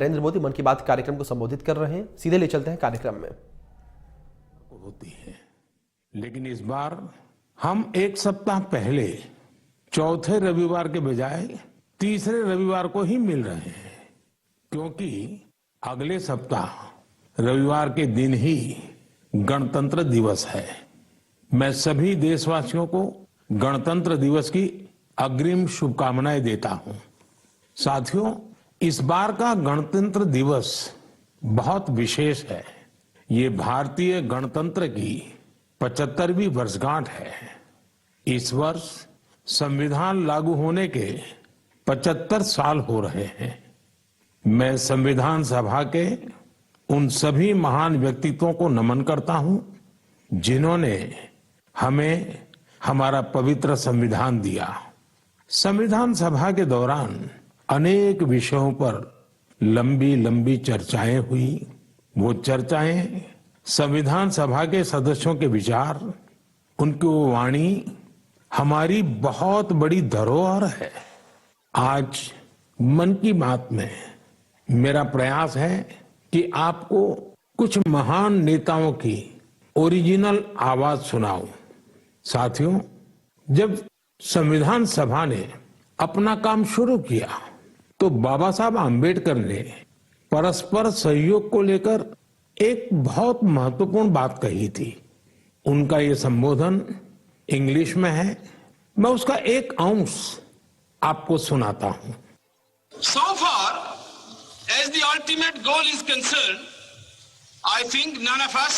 नरेंद्र मोदी मन की बात कार्यक्रम को संबोधित कर रहे हैं। सीधे ले चलते हैं कार्यक्रम में। होती है, लेकिन इस बार हम एक सप्ताह पहले चौथे रविवार के बजाय तीसरे रविवार को ही मिल रहे हैं, क्योंकि अगले सप्ताह रविवार के दिन ही गणतंत्र दिवस है। मैं सभी देशवासियों को गणतंत्र दिवस की अग्रिम शुभकामनाएं देता हूं। साथियों, इस बार का गणतंत्र दिवस बहुत विशेष है। ये भारतीय गणतंत्र की 75वीं वर्षगांठ है। इस वर्ष संविधान लागू होने के 75 साल हो रहे हैं। मैं संविधान सभा के उन सभी महान व्यक्तित्वों को नमन करता हूं जिन्होंने हमें हमारा पवित्र संविधान दिया। संविधान सभा के दौरान अनेक विषयों पर लंबी लंबी चर्चाएं हुई। वो चर्चाएं संविधान सभा के सदस्यों के विचार, उनकी वो वाणी हमारी बहुत बड़ी धरोहर है। आज मन की बात में मेरा प्रयास है कि आपको कुछ महान नेताओं की ओरिजिनल आवाज सुनाऊं। साथियों, जब संविधान सभा ने अपना काम शुरू किया तो बाबा साहब आम्बेडकर ने परस्पर सहयोग को लेकर एक बहुत महत्वपूर्ण बात कही थी। उनका ये संबोधन इंग्लिश में है। मैं उसका एक अंश आपको सुनाता हूं। So far as the ultimate goal is concerned, I think none of us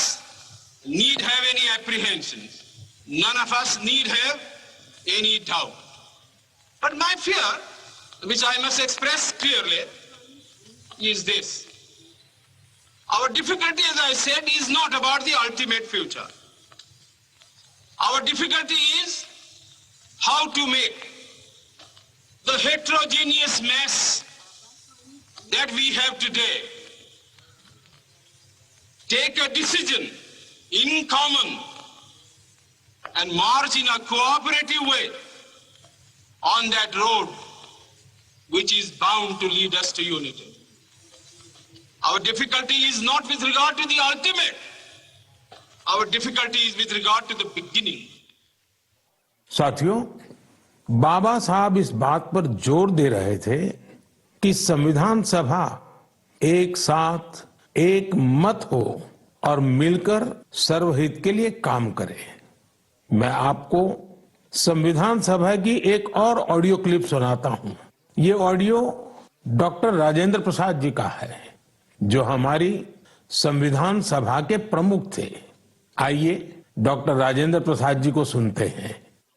need have any apprehensions. None of us need have any doubt. But my fear, which I must express clearly, is this. Our difficulty, as I said, is not about the ultimate future. Our difficulty is how to make the heterogeneous mess that we have today take a decision in common and march in a cooperative way on that road which is bound to lead us to unity. Our difficulty is not with regard to the ultimate. Our difficulty is with regard to the beginning. साथियों, बाबा साहब इस बात पर जोर दे रहे थे कि संविधान सभा एक साथ एक मत हो और मिलकर सर्वहित के लिए काम करे। मैं आपको संविधान सभा की एक और ऑडियो क्लिप सुनाता हूं। ये ऑडियो डॉक्टर राजेंद्र प्रसाद जी का है, जो हमारी संविधान सभा के प्रमुख थे। आइए डॉक्टर राजेंद्र प्रसाद जी को सुनते हैं।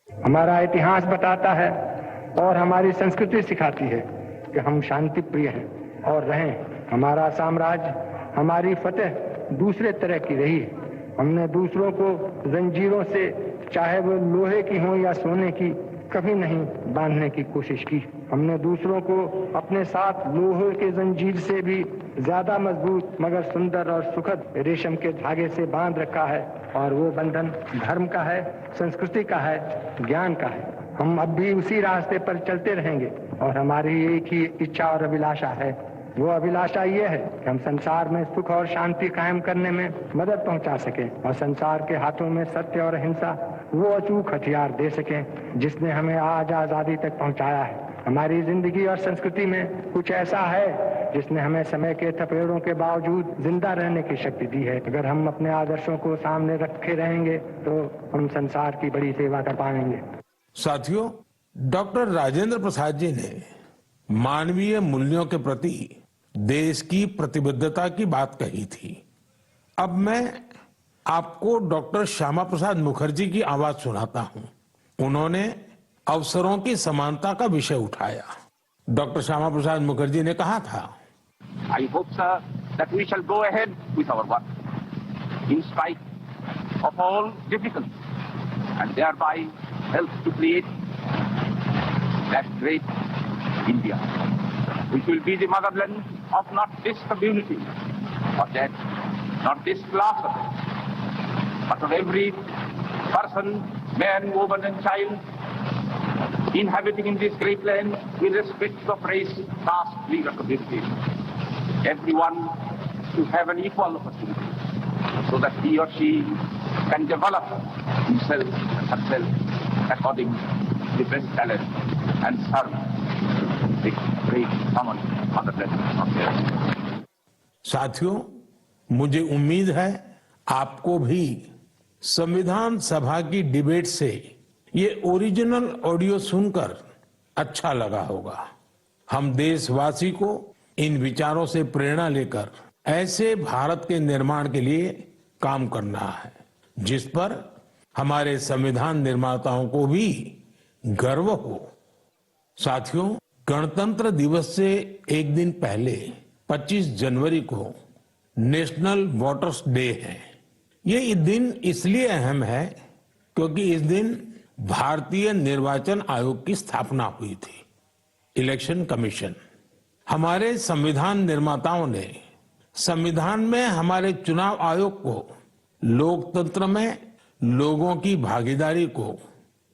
हमारा इतिहास बताता है और हमारी संस्कृति सिखाती है कि हम शांति प्रिय हैं और रहें। हमारा साम्राज्य, हमारी फतेह दूसरे तरह की रही है। हमने दूसरों को जंजीरों से, चाहे वो लोहे की हो या सोने की, कभी नहीं बांधने की कोशिश की। हमने दूसरों को अपने साथ लोहे के जंजीर से भी ज्यादा मजबूत मगर सुंदर और सुखद रेशम के धागे से बांध रखा है, और वो बंधन धर्म का है, संस्कृति का है, ज्ञान का है। हम अब भी उसी रास्ते पर चलते रहेंगे और हमारी एक ही इच्छा और अभिलाषा है। वो अभिलाषा ये है कि हम संसार में सुख और शांति कायम करने में मदद पहुंचा सकें और संसार के हाथों में सत्य और अहिंसा वो अचूक हथियार दे सकें जिसने हमें आज आजादी तक पहुंचाया है। हमारी जिंदगी और संस्कृति में कुछ ऐसा है जिसने हमें समय के थपेड़ों के बावजूद जिंदा रहने की शक्ति दी है। अगर हम अपने आदर्शों को सामने रखे रहेंगे तो हम संसार की बड़ी सेवा कर पाएंगे। साथियों, डॉक्टर राजेंद्र प्रसाद जी ने मानवीय मूल्यों के प्रति देश की प्रतिबद्धता की बात कही थी। अब मैं आपको डॉक्टर श्यामा प्रसाद मुखर्जी की आवाज सुनाता हूं। उन्होंने अवसरों की समानता का विषय उठाया। डॉक्टर श्यामा प्रसाद मुखर्जी ने कहा था, I hope, sir, that we shall go ahead with our work in spite of all difficulties and thereby help to create that great India, which will be the motherland of not this community or that, not this class of it, but of every person, man, woman and child inhabiting in this great land, irrespective of race, caste, creed or community. everyone to have an equal opportunity so that he or she can develop himself and herself according to the best talent and serve the great common mother of the earth. साथियों, मुझे उम्मीद है आपको भी संविधान सभा की debate से ये ओरिजिनल ऑडियो सुनकर अच्छा लगा होगा। हम देशवासी को इन विचारों से प्रेरणा लेकर ऐसे भारत के निर्माण के लिए काम करना है जिस पर हमारे संविधान निर्माताओं को भी गर्व हो। साथियों, गणतंत्र दिवस से एक दिन पहले 25 जनवरी को नेशनल वोटर्स डे है। ये दिन इसलिए अहम है क्योंकि इस दिन भारतीय निर्वाचन आयोग की स्थापना हुई थी। इलेक्शन कमीशन, हमारे संविधान निर्माताओं ने संविधान में हमारे चुनाव आयोग को लोकतंत्र में लोगों की भागीदारी को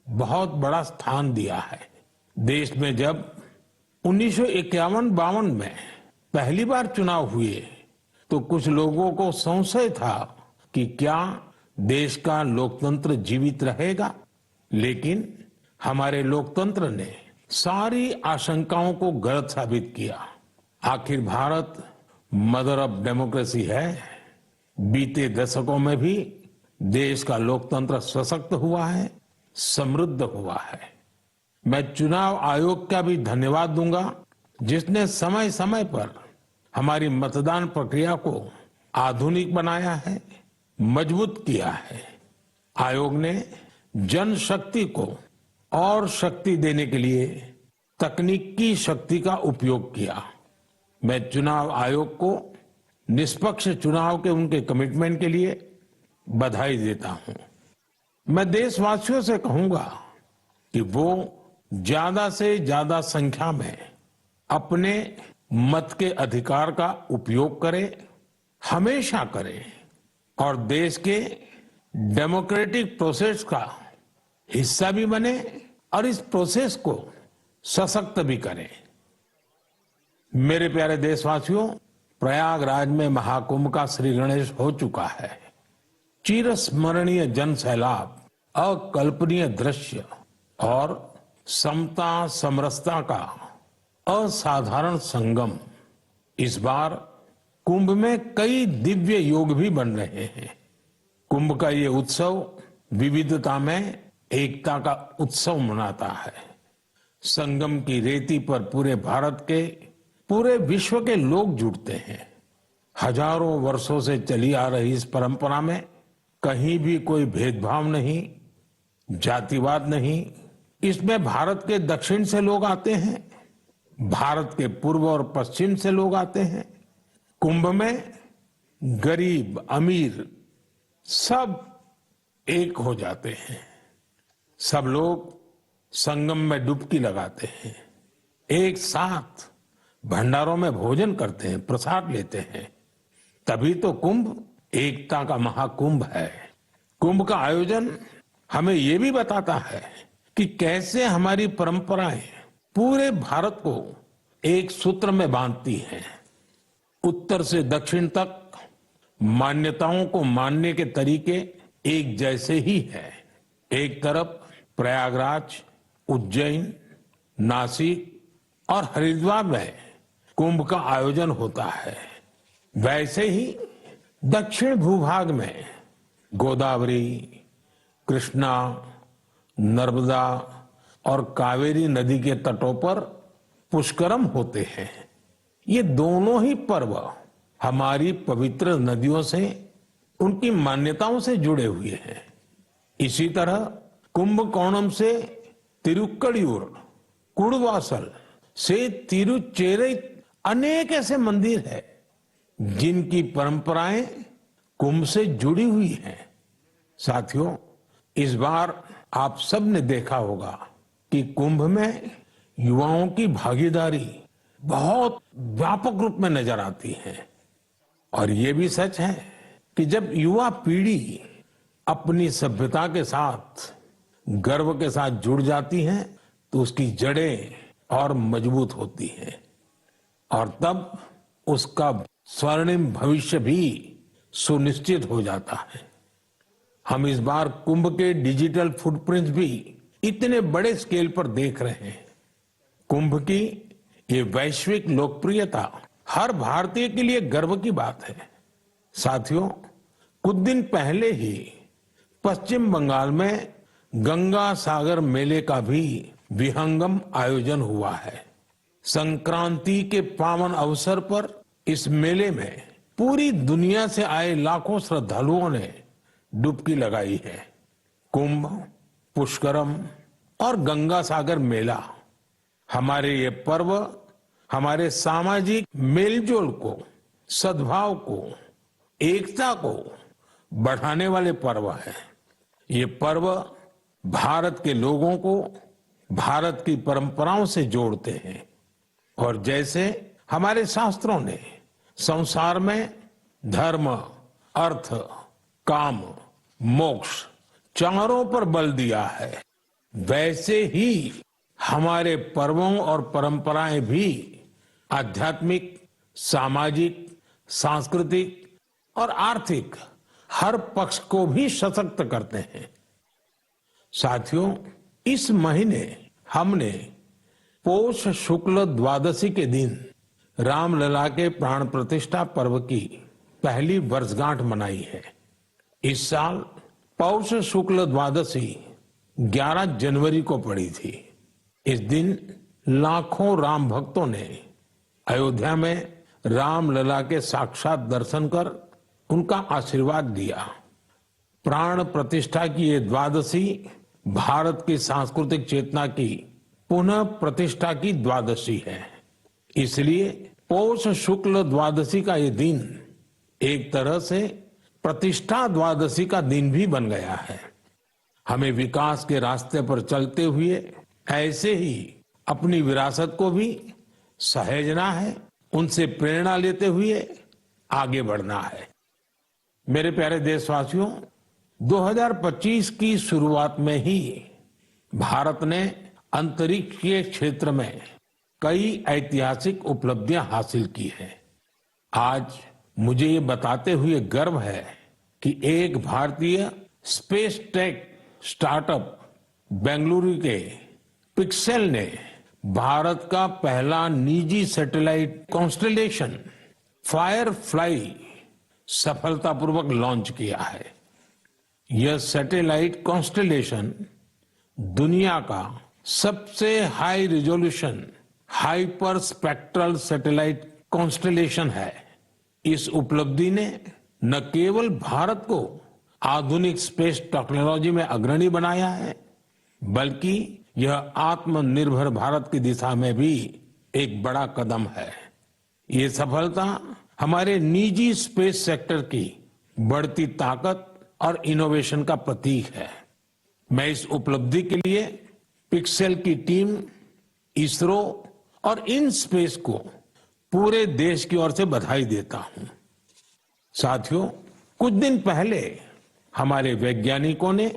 बहुत बड़ा स्थान दिया है। देश में जब 1951-52 में पहली बार चुनाव हुए तो कुछ लोगों को संशय था कि क्या देश का लोकतंत्र जीवित रहेगा, लेकिन हमारे लोकतंत्र ने सारी आशंकाओं को गलत साबित किया। आखिर भारत मदर ऑफ डेमोक्रेसी है। बीते दशकों में भी देश का लोकतंत्र सशक्त हुआ है, समृद्ध हुआ है। मैं चुनाव आयोग का भी धन्यवाद दूंगा जिसने समय समय पर हमारी मतदान प्रक्रिया को आधुनिक बनाया है, मजबूत किया है। आयोग ने जनशक्ति को और शक्ति देने के लिए तकनीकी शक्ति का उपयोग किया। मैं चुनाव आयोग को निष्पक्ष चुनाव के उनके कमिटमेंट के लिए बधाई देता हूं। मैं देशवासियों से कहूंगा कि वो ज्यादा से ज्यादा संख्या में अपने मत के अधिकार का उपयोग करें, हमेशा करें और देश के डेमोक्रेटिक प्रोसेस का हिस्सा भी बने और इस प्रोसेस को सशक्त भी करें। मेरे प्यारे देशवासियों, प्रयागराज में महाकुंभ का श्री गणेश हो चुका है। चिरस्मरणीय जन सैलाब, अकल्पनीय दृश्य और समता समरसता का असाधारण संगम। इस बार कुंभ में कई दिव्य योग भी बन रहे हैं। कुंभ का ये उत्सव विविधता में एकता का उत्सव मनाता है। संगम की रेती पर पूरे भारत के, पूरे विश्व के लोग जुड़ते हैं। हजारों वर्षों से चली आ रही इस परंपरा में कहीं भी कोई भेदभाव नहीं, जातिवाद नहीं। इसमें भारत के दक्षिण से लोग आते हैं, भारत के पूर्व और पश्चिम से लोग आते हैं। कुंभ में गरीब अमीर सब एक हो जाते हैं। सब लोग संगम में डुबकी लगाते हैं, एक साथ भंडारों में भोजन करते हैं, प्रसाद लेते हैं। तभी तो कुंभ एकता का महाकुंभ है। कुंभ का आयोजन हमें ये भी बताता है कि कैसे हमारी परंपराएं पूरे भारत को एक सूत्र में बांधती हैं। उत्तर से दक्षिण तक मान्यताओं को मानने के तरीके एक जैसे ही हैं। एक तरफ प्रयागराज, उज्जैन, नासिक और हरिद्वार में कुंभ का आयोजन होता है, वैसे ही दक्षिण भूभाग में गोदावरी, कृष्णा, नर्मदा और कावेरी नदी के तटों पर पुष्करम होते हैं। ये दोनों ही पर्व हमारी पवित्र नदियों से, उनकी मान्यताओं से जुड़े हुए हैं। इसी तरह कुंभकोणम से तिरुक्कड़ियूर, कुड़वासल से तिरुचेरै अनेक ऐसे मंदिर हैं जिनकी परंपराएं कुंभ से जुड़ी हुई हैं। साथियों, इस बार आप सब ने देखा होगा कि कुंभ में युवाओं की भागीदारी बहुत व्यापक रूप में नजर आती है। और ये भी सच है कि जब युवा पीढ़ी अपनी सभ्यता के साथ गर्व के साथ जुड़ जाती है तो उसकी जड़ें और मजबूत होती हैं और तब उसका स्वर्णिम भविष्य भी सुनिश्चित हो जाता है। हम इस बार कुंभ के डिजिटल फुटप्रिंट्स भी इतने बड़े स्केल पर देख रहे हैं। कुंभ की ये वैश्विक लोकप्रियता हर भारतीय के लिए गर्व की बात है। साथियों, कुछ दिन पहले ही पश्चिम बंगाल में गंगा सागर मेले का भी विहंगम आयोजन हुआ है। संक्रांति के पावन अवसर पर इस मेले में पूरी दुनिया से आए लाखों श्रद्धालुओं ने डुबकी लगाई है। कुंभ, पुष्करम और गंगा सागर मेला हमारे ये पर्व हमारे सामाजिक मेलजोल को, सद्भाव को, एकता को बढ़ाने वाले पर्व है। ये पर्व भारत के लोगों को भारत की परंपराओं से जोड़ते हैं और जैसे हमारे शास्त्रों ने संसार में धर्म, अर्थ, काम, मोक्ष चारों पर बल दिया है, वैसे ही हमारे पर्वों और परंपराएं भी आध्यात्मिक, सामाजिक, सांस्कृतिक और आर्थिक हर पक्ष को भी सशक्त करते हैं। साथियों, इस महीने हमने पौष शुक्ल द्वादशी के दिन रामलला के प्राण प्रतिष्ठा पर्व की पहली वर्षगांठ मनाई है। इस साल पौष शुक्ल द्वादशी 11 जनवरी को पड़ी थी। इस दिन लाखों राम भक्तों ने अयोध्या में रामलला के साक्षात दर्शन कर उनका आशीर्वाद लिया। प्राण प्रतिष्ठा की ये द्वादशी भारत की सांस्कृतिक चेतना की पुनः प्रतिष्ठा की द्वादशी है। इसलिए पौष शुक्ल द्वादशी का ये दिन एक तरह से प्रतिष्ठा द्वादशी का दिन भी बन गया है। हमें विकास के रास्ते पर चलते हुए ऐसे ही अपनी विरासत को भी सहेजना है, उनसे प्रेरणा लेते हुए आगे बढ़ना है। मेरे प्यारे देशवासियों, 2025 की शुरुआत में ही भारत ने अंतरिक्षीय क्षेत्र में कई ऐतिहासिक उपलब्धियां हासिल की हैं। आज मुझे ये बताते हुए गर्व है कि एक भारतीय स्पेस टेक स्टार्टअप बेंगलुरु के पिक्सेल ने भारत का पहला निजी सैटेलाइट कॉन्स्टेलेशन फायरफ्लाई सफलतापूर्वक लॉन्च किया है। यह सैटेलाइट कॉन्स्टेलेशन दुनिया का सबसे high resolution hyper spectral satellite constellation है। इस उपलब्धि ने न केवल भारत को आधुनिक स्पेस टेक्नोलॉजी में अग्रणी बनाया है, बल्कि यह आत्मनिर्भर भारत की दिशा में भी एक बड़ा कदम है। ये सफलता हमारे निजी स्पेस सेक्टर की बढ़ती ताकत और इनोवेशन का प्रतीक है। मैं इस उपलब्धि के लिए पिक्सेल की टीम, इसरो और इन स्पेस को पूरे देश की ओर से बधाई देता हूं। साथियों, कुछ दिन पहले हमारे वैज्ञानिकों ने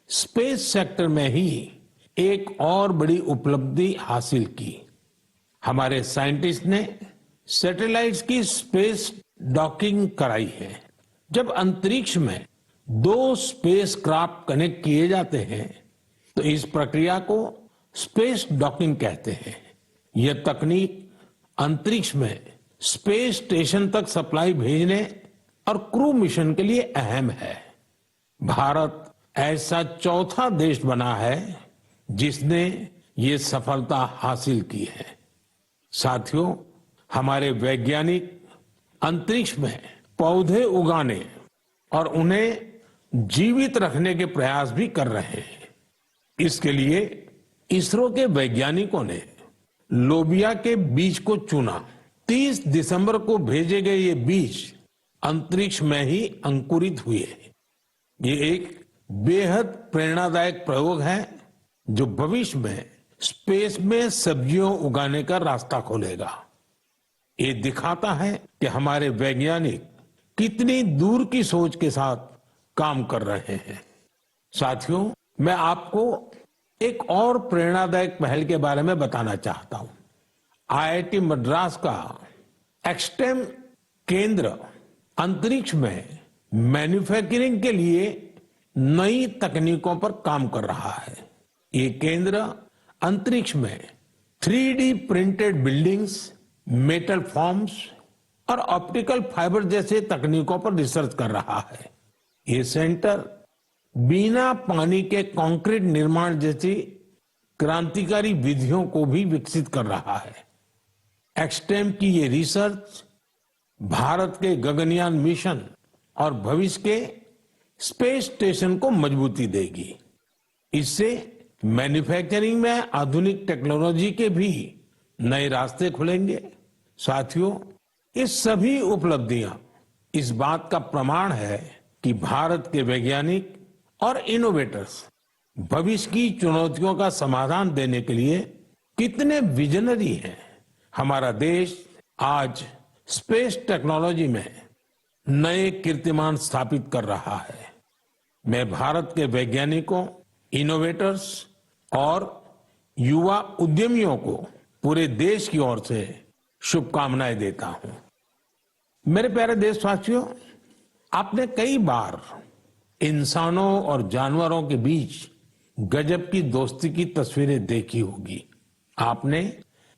स्पेस सेक्टर में ही एक और बड़ी उपलब्धि हासिल की। हमारे साइंटिस्ट ने सैटेलाइट्स की स्पेस डॉकिंग कराई है। जब अंतरिक्ष में 2 स्पेस क्राफ्ट कनेक्ट किए जाते हैं तो इस प्रक्रिया को स्पेस डॉकिंग कहते हैं। यह तकनीक अंतरिक्ष में स्पेस स्टेशन तक सप्लाई भेजने और क्रू मिशन के लिए अहम है। भारत ऐसा चौथा देश बना है जिसने ये सफलता हासिल की है। साथियों, हमारे वैज्ञानिक अंतरिक्ष में पौधे उगाने और उन्हें जीवित रखने के प्रयास भी कर रहे हैं। इसके लिए इसरो के वैज्ञानिकों ने लोबिया के बीज को चुना। 30 दिसंबर को भेजे गए ये बीज अंतरिक्ष में ही अंकुरित हुए। ये एक बेहद प्रेरणादायक प्रयोग है जो भविष्य में स्पेस में सब्जियों उगाने का रास्ता खोलेगा। ये दिखाता है कि हमारे वैज्ञानिक कितनी दूर की सोच के साथ काम कर रहे हैं। साथियों, मैं आपको एक और प्रेरणादायक पहल के बारे में बताना चाहता हूं। आईआईटी मद्रास का एक्सटेम केंद्र अंतरिक्ष में मैन्युफैक्चरिंग के लिए नई तकनीकों पर काम कर रहा है। ये केंद्र अंतरिक्ष में 3D printed buildings, metal forms और ऑप्टिकल फाइबर जैसे तकनीकों पर रिसर्च कर रहा है। ये सेंटर बिना पानी के कंक्रीट निर्माण जैसी क्रांतिकारी विधियों को भी विकसित कर रहा है। एक्सटेम की ये रिसर्च भारत के गगनयान मिशन और भविष्य के स्पेस स्टेशन को मजबूती देगी। इससे मैन्युफैक्चरिंग में आधुनिक टेक्नोलॉजी के भी नए रास्ते खुलेंगे। साथियों, ये सभी उपलब्धियां इस बात का प्रमाण है कि भारत के वैज्ञानिक और इनोवेटर्स भविष्य की चुनौतियों का समाधान देने के लिए कितने विजनरी हैं। हमारा देश आज स्पेस टेक्नोलॉजी में नए कीर्तिमान स्थापित कर रहा है। मैं भारत के वैज्ञानिकों, इनोवेटर्स और युवा उद्यमियों को पूरे देश की ओर से शुभकामनाएं देता हूं। मेरे प्यारे देशवासियों, आपने कई बार इंसानों और जानवरों के बीच गजब की दोस्ती की तस्वीरें देखी होगी। आपने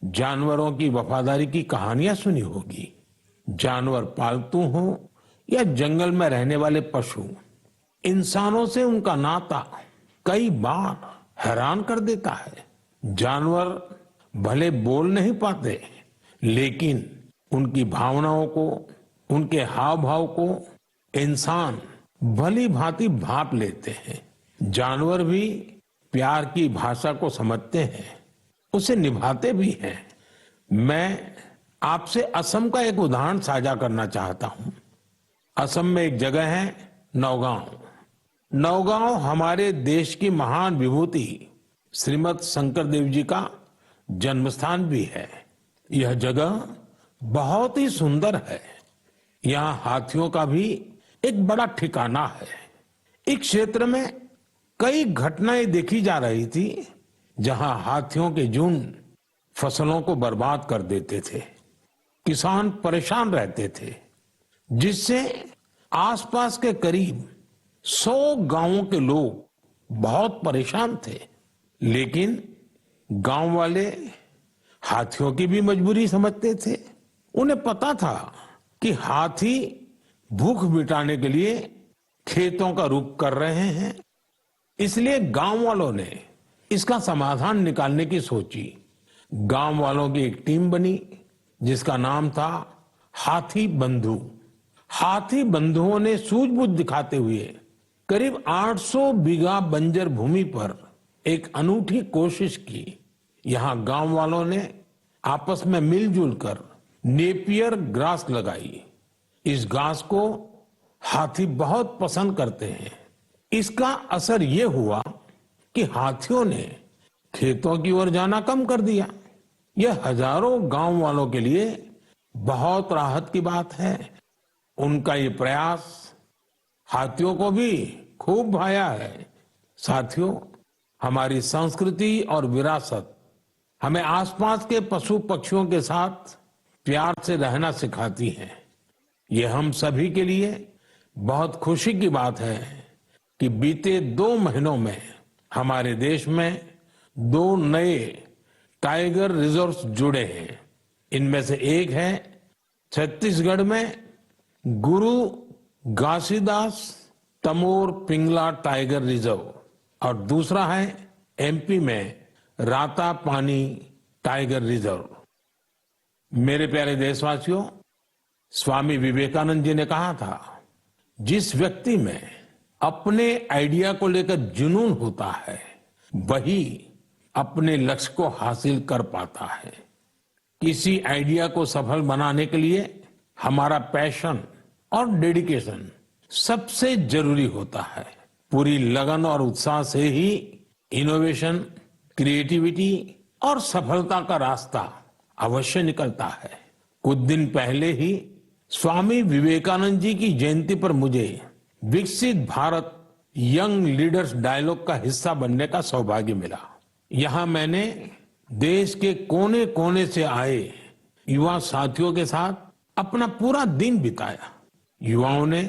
जानवरों की वफादारी की कहानियां सुनी होगी। जानवर पालतू हो या जंगल में रहने वाले पशु, इंसानों से उनका नाता कई बार हैरान कर देता है। जानवर भले बोल नहीं पाते, लेकिन उनकी भावनाओं को, उनके हाव भाव को इंसान भली भांति भांप लेते हैं। जानवर भी प्यार की भाषा को समझते हैं, उसे निभाते भी हैं। मैं आपसे असम का एक उदाहरण साझा करना चाहता हूं। असम में एक जगह है नौगांव। नौगांव हमारे देश की महान विभूति श्रीमद शंकर देव जी का जन्म स्थान भी है। यह जगह बहुत ही सुंदर है। यहाँ हाथियों का भी एक बड़ा ठिकाना है। इस क्षेत्र में कई घटनाएं देखी जा रही थी जहां हाथियों के झुंड फसलों को बर्बाद कर देते थे। किसान परेशान रहते थे, जिससे आसपास के करीब 100 गांवों के लोग बहुत परेशान थे। लेकिन गांव वाले हाथियों की भी मजबूरी समझते थे। उन्हें पता था कि हाथी भूख मिटाने के लिए खेतों का रुख कर रहे हैं, इसलिए गांव वालों ने इसका समाधान निकालने की सोची। गांव वालों की एक टीम बनी जिसका नाम था हाथी बंधु। हाथी बंधुओं ने सूझबूझ दिखाते हुए करीब 800 बीघा बंजर भूमि पर एक अनूठी कोशिश की। यहां गांव वालों ने आपस में मिलजुल कर नेपियर ग्रास लगाई। इस घास को हाथी बहुत पसंद करते हैं। इसका असर यह हुआ कि हाथियों ने खेतों की ओर जाना कम कर दिया। यह हजारों गांव वालों के लिए बहुत राहत की बात है। उनका ये प्रयास हाथियों को भी खूब भाया है। साथियों, हमारी संस्कृति और विरासत हमें आसपास के पशु पक्षियों के साथ प्यार से रहना सिखाती है। ये हम सभी के लिए बहुत खुशी की बात है कि बीते 2 महीनों में हमारे देश में 2 नए टाइगर रिजर्व्स जुड़े हैं। इनमें से एक है छत्तीसगढ़ में गुरु घासीदास तमोर पिंगला टाइगर रिजर्व और दूसरा है एमपी में राता पानी टाइगर रिजर्व। मेरे प्यारे देशवासियों, स्वामी विवेकानंद जी ने कहा था, जिस व्यक्ति में अपने आइडिया को लेकर जुनून होता है वही अपने लक्ष्य को हासिल कर पाता है। किसी आइडिया को सफल बनाने के लिए हमारा पैशन और डेडिकेशन सबसे जरूरी होता है। पूरी लगन और उत्साह से ही इनोवेशन, क्रिएटिविटी और सफलता का रास्ता अवश्य निकलता है। कुछ दिन पहले ही स्वामी विवेकानंद जी की जयंती पर मुझे विकसित भारत यंग लीडर्स डायलॉग का हिस्सा बनने का सौभाग्य मिला। यहां मैंने देश के कोने कोने से आए युवा साथियों के साथ अपना पूरा दिन बिताया। युवाओं ने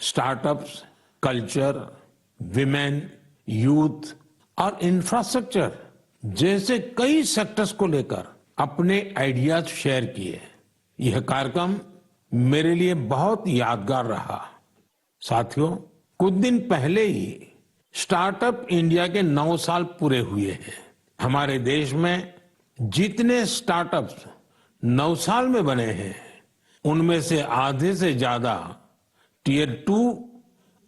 स्टार्टअप्स, कल्चर, विमेन, यूथ और इंफ्रास्ट्रक्चर जैसे कई सेक्टर्स को लेकर अपने आइडियाज शेयर किए। यह कार्यक्रम मेरे लिए बहुत यादगार रहा। साथियों, कुछ दिन पहले ही स्टार्टअप इंडिया के 9 साल पूरे हुए हैं। हमारे देश में जितने स्टार्टअप्स 9 साल में बने हैं, उनमें से आधे से ज्यादा टियर 2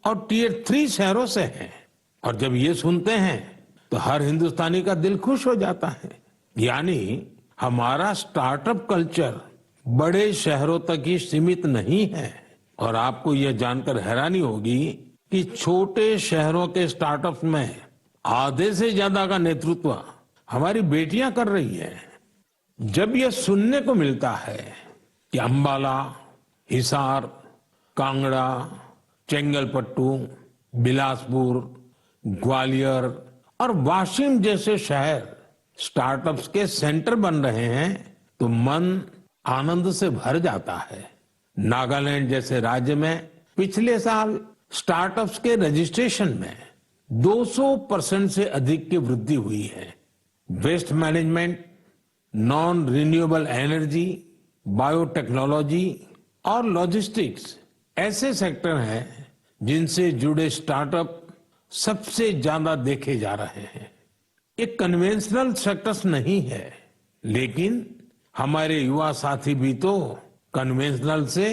और टियर 3 शहरों से हैं। और जब ये सुनते हैं तो हर हिंदुस्तानी का दिल खुश हो जाता है। यानी हमारा स्टार्टअप कल्चर बड़े शहरों तक ही सीमित नहीं है। और आपको यह जानकर हैरानी होगी कि छोटे शहरों के स्टार्टअप्स में आधे से ज्यादा का नेतृत्व हमारी बेटियां कर रही है। जब यह सुनने को मिलता है कि अंबाला, हिसार, कांगड़ा, चेंगलपट्टू, बिलासपुर, ग्वालियर और वाशिम जैसे शहर स्टार्टअप्स के सेंटर बन रहे हैं तो मन आनंद से भर जाता है। नागालैंड जैसे राज्य में पिछले साल स्टार्टअप्स के रजिस्ट्रेशन में 200% से अधिक की वृद्धि हुई है। Waste management, non renewable energy, biotechnology और लॉजिस्टिक्स ऐसे सेक्टर हैं जिनसे जुड़े स्टार्टअप सबसे ज्यादा देखे जा रहे हैं। ये कन्वेंशनल सेक्टर्स नहीं है, लेकिन हमारे युवा साथी भी तो कन्वेंशनल से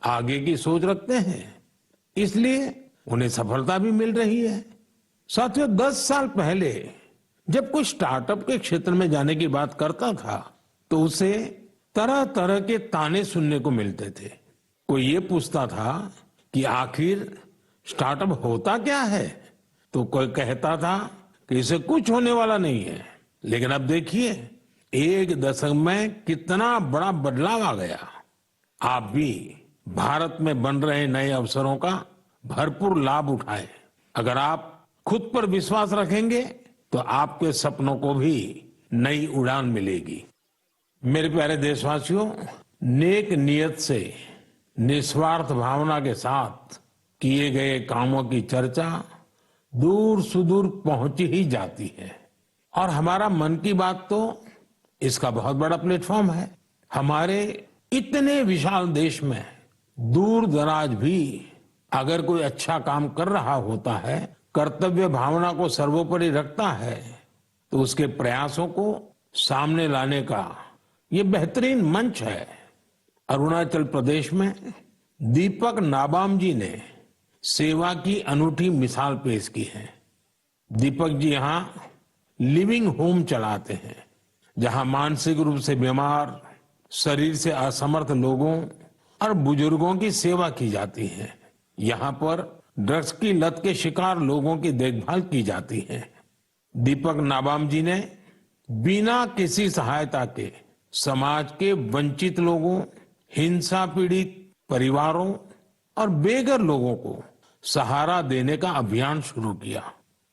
आगे की सोच रखते हैं, इसलिए उन्हें सफलता भी मिल रही है। साथियों, 10 साल पहले जब कोई स्टार्टअप के क्षेत्र में जाने की बात करता था तो उसे तरह तरह के ताने सुनने को मिलते थे। कोई ये पूछता था कि आखिर स्टार्टअप होता क्या है, तो कोई कहता था कि इसे कुछ होने वाला नहीं है। लेकिन अब देखिए, 1 दशक में कितना बड़ा बदलाव आ गया। आप भी भारत में बन रहे नए अवसरों का भरपूर लाभ उठाएं। अगर आप खुद पर विश्वास रखेंगे तो आपके सपनों को भी नई उड़ान मिलेगी। मेरे प्यारे देशवासियों, नेक नियत से निस्वार्थ भावना के साथ किए गए कामों की चर्चा दूर सुदूर पहुंच ही जाती है। और हमारा मन की बात तो इसका बहुत बड़ा प्लेटफॉर्म है। हमारे इतने विशाल देश में दूर दराज भी अगर कोई अच्छा काम कर रहा होता है, कर्तव्य भावना को सर्वोपरि रखता है, तो उसके प्रयासों को सामने लाने का ये बेहतरीन मंच है। अरुणाचल प्रदेश में दीपक नाबाम जी ने सेवा की अनूठी मिसाल पेश की है। दीपक जी यहाँ लिविंग होम चलाते हैं, जहाँ मानसिक रूप से बीमार, शरीर से असमर्थ लोगों और बुजुर्गों की सेवा की जाती है। यहाँ पर ड्रग्स की लत के शिकार लोगों की देखभाल की जाती है। दीपक नाबाम जी ने बिना किसी सहायता के समाज के वंचित लोगों, हिंसा पीड़ित परिवारों और बेघर लोगों को सहारा देने का अभियान शुरू किया।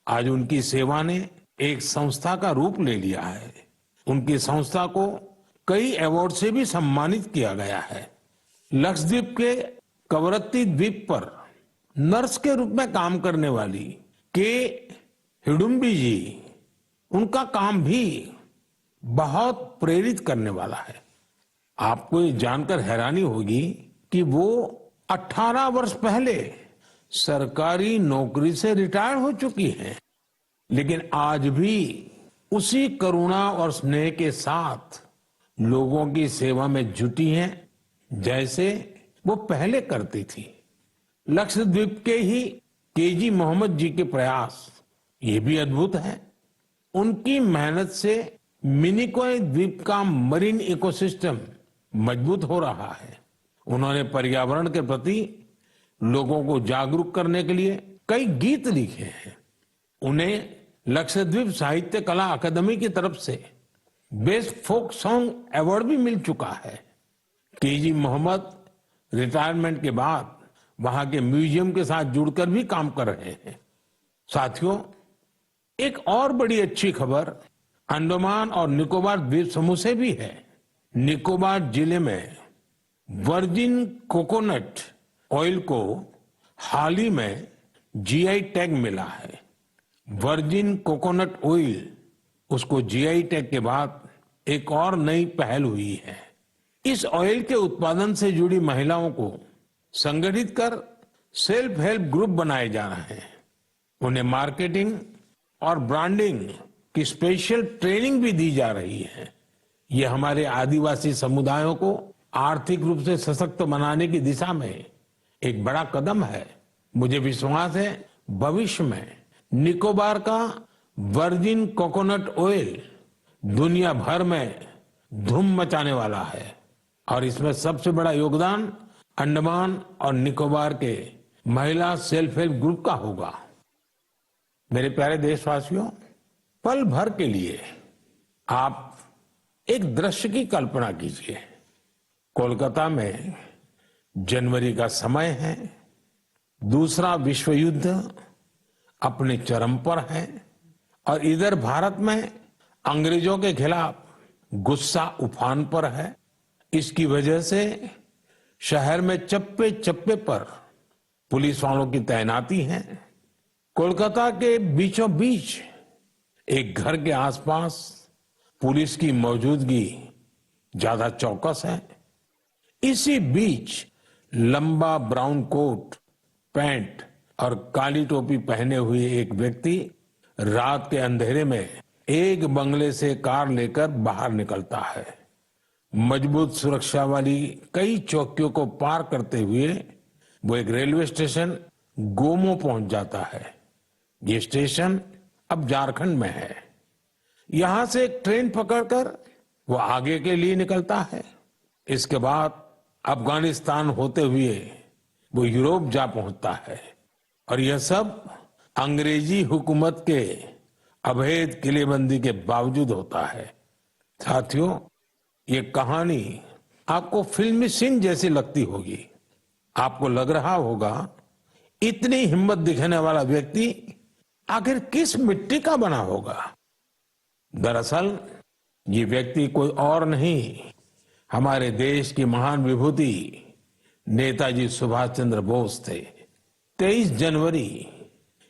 आज उनकी सेवा ने एक संस्था का रूप ले लिया है। उनकी संस्था को कई अवार्ड से भी सम्मानित किया गया है। लक्षद्वीप के कवरत्ती द्वीप पर नर्स के रूप में काम करने वाली के हिडुम्बी जी, उनका काम भी बहुत प्रेरित करने वाला है। आपको ये जानकर हैरानी होगी कि वो 18 वर्ष पहले सरकारी नौकरी से रिटायर हो चुकी हैं, लेकिन आज भी उसी करुणा और स्नेह के साथ लोगों की सेवा में जुटी हैं जैसे वो पहले करती थी। लक्षद्वीप के ही केजी मोहम्मद जी के प्रयास ये भी अद्भुत है। उनकी मेहनत से मिनिकॉय द्वीप का मरीन इकोसिस्टम मजबूत हो रहा है। उन्होंने पर्यावरण के प्रति लोगों को जागरूक करने के लिए कई गीत लिखे हैं। उन्हें लक्षद्वीप साहित्य कला अकादमी की तरफ से बेस्ट फोक सॉन्ग अवार्ड भी मिल चुका है। केजी मोहम्मद रिटायरमेंट के बाद वहां के म्यूजियम के साथ जुड़कर भी काम कर रहे हैं। साथियों, एक और बड़ी अच्छी खबर अंडमान और निकोबार द्वीप समूह से भी है। निकोबार जिले में वर्जिन कोकोनट ऑयल को हाल ही में जीआई टैग मिला है। वर्जिन कोकोनट ऑयल, उसको जीआई टैग के बाद एक और नई पहल हुई है। इस ऑयल के उत्पादन से जुड़ी महिलाओं को संगठित कर सेल्फ हेल्प ग्रुप बनाए जा रहे हैं। उन्हें मार्केटिंग और ब्रांडिंग की स्पेशल ट्रेनिंग भी दी जा रही है। ये हमारे आदिवासी समुदायों को आर्थिक रूप से सशक्त बनाने की दिशा में एक बड़ा कदम है। मुझे विश्वास है भविष्य में निकोबार का वर्जिन कोकोनट ऑयल दुनिया भर में धूम मचाने वाला है और इसमें सबसे बड़ा योगदान अंडमान और निकोबार के महिला सेल्फ हेल्प ग्रुप का होगा। मेरे प्यारे देशवासियों, पल भर के लिए आप एक दृश्य की कल्पना कीजिए। कोलकाता में जनवरी का समय है, दूसरा विश्व युद्ध अपने चरम पर है और इधर भारत में अंग्रेजों के खिलाफ गुस्सा उफान पर है। इसकी वजह से शहर में चप्पे चप्पे पर पुलिस वालों की तैनाती है। कोलकाता के बीचों बीच एक घर के आसपास पुलिस की मौजूदगी ज्यादा चौकस है। इसी बीच लंबा ब्राउन कोट, पैंट और काली टोपी पहने हुए एक व्यक्ति रात के अंधेरे में एक बंगले से कार लेकर बाहर निकलता है। मजबूत सुरक्षा वाली कई चौकियों को पार करते हुए वो एक रेलवे स्टेशन गोमो पहुंच जाता है। ये स्टेशन अब झारखंड में है। यहां से एक ट्रेन पकड़कर वो आगे के लिए निकलता है। इसके बाद अफगानिस्तान होते हुए वो यूरोप जा पहुंचता है और यह सब अंग्रेजी हुकूमत के अवैध किलेबंदी के बावजूद होता है। साथियों, ये कहानी आपको फिल्मी सीन जैसी लगती होगी। आपको लग रहा होगा इतनी हिम्मत दिखाने वाला व्यक्ति आखिर किस मिट्टी का बना होगा। दरअसल ये व्यक्ति कोई और नहीं, हमारे देश की महान विभूति नेताजी सुभाष चंद्र बोस थे। 23 जनवरी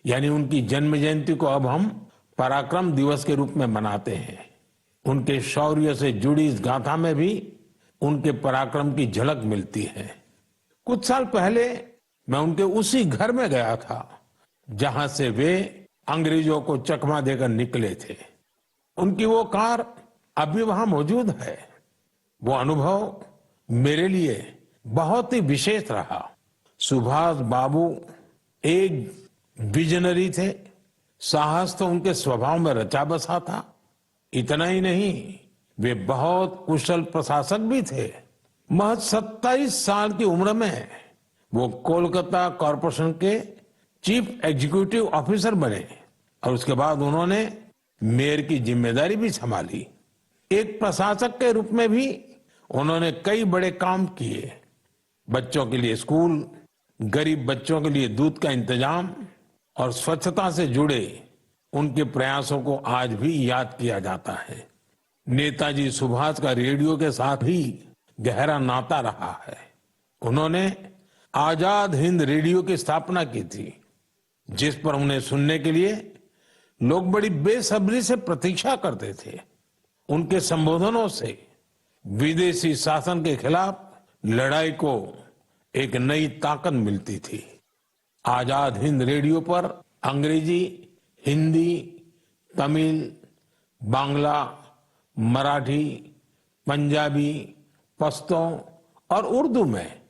यानी उनकी जन्म जयंती को अब हम पराक्रम दिवस के रूप में मनाते हैं। उनके शौर्य से जुड़ी इस गाथा में भी उनके पराक्रम की झलक मिलती है। कुछ साल पहले मैं उनके उसी घर में गया था जहां से वे अंग्रेजों को चकमा देकर निकले थे। उनकी वो कार अभी वहां मौजूद है। वो अनुभव मेरे लिए बहुत ही विशेष रहा। सुभाष बाबू एक विजनरी थे। साहस तो उनके स्वभाव में रचा बसा था। इतना ही नहीं, वे बहुत कुशल प्रशासक भी थे। महज 27 साल की उम्र में वो कोलकाता कॉरपोरेशन के चीफ एग्जीक्यूटिव ऑफिसर बने और उसके बाद उन्होंने मेयर की जिम्मेदारी भी संभाली। एक प्रशासक के रूप में भी उन्होंने कई बड़े काम किए। बच्चों के लिए स्कूल, गरीब बच्चों के लिए दूध का इंतजाम और स्वच्छता से जुड़े उनके प्रयासों को आज भी याद किया जाता है। नेताजी सुभाष का रेडियो के साथ भी गहरा नाता रहा है। उन्होंने आजाद हिंद रेडियो की स्थापना की थी, जिस पर उन्हें सुनने के लिए लोग बड़ी बेसब्री से प्रतीक्षा करते थे। उनके संबोधनों से विदेशी शासन के खिलाफ लड़ाई को एक नई ताकत मिलती थी। आजाद हिंद रेडियो पर अंग्रेजी, हिंदी, तमिल, बांग्ला, मराठी, पंजाबी, पश्तो और उर्दू में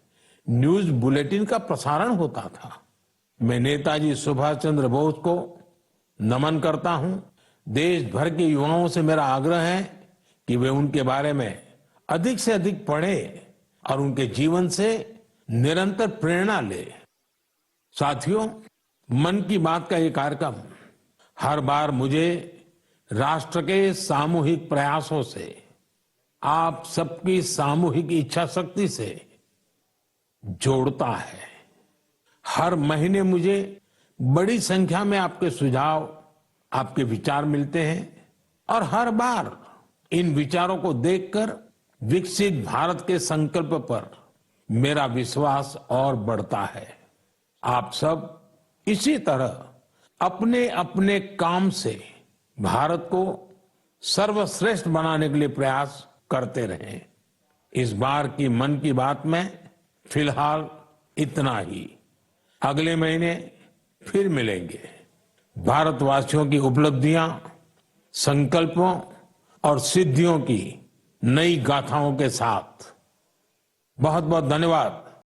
न्यूज बुलेटिन का प्रसारण होता था। मैं नेताजी सुभाष चंद्र बोस को नमन करता हूं। देश भर के युवाओं से मेरा आग्रह है कि वे उनके बारे में अधिक से अधिक पढ़ें और उनके जीवन से निरंतर प्रेरणा ले। साथियों, मन की बात का ये कार्यक्रम हर बार मुझे राष्ट्र के सामूहिक प्रयासों से, आप सबकी सामूहिक इच्छा शक्ति से जोड़ता है। हर महीने मुझे बड़ी संख्या में आपके सुझाव, आपके विचार मिलते हैं और हर बार इन विचारों को देखकर विकसित भारत के संकल्प पर मेरा विश्वास और बढ़ता है। आप सब इसी तरह अपने अपने काम से भारत को सर्वश्रेष्ठ बनाने के लिए प्रयास करते रहें। इस बार की मन की बात में फिलहाल इतना ही। अगले महीने फिर मिलेंगे। भारतवासियों की उपलब्धियां, संकल्पों और सिद्धियों की नई गाथाओं के साथ। बहुत बहुत धन्यवाद।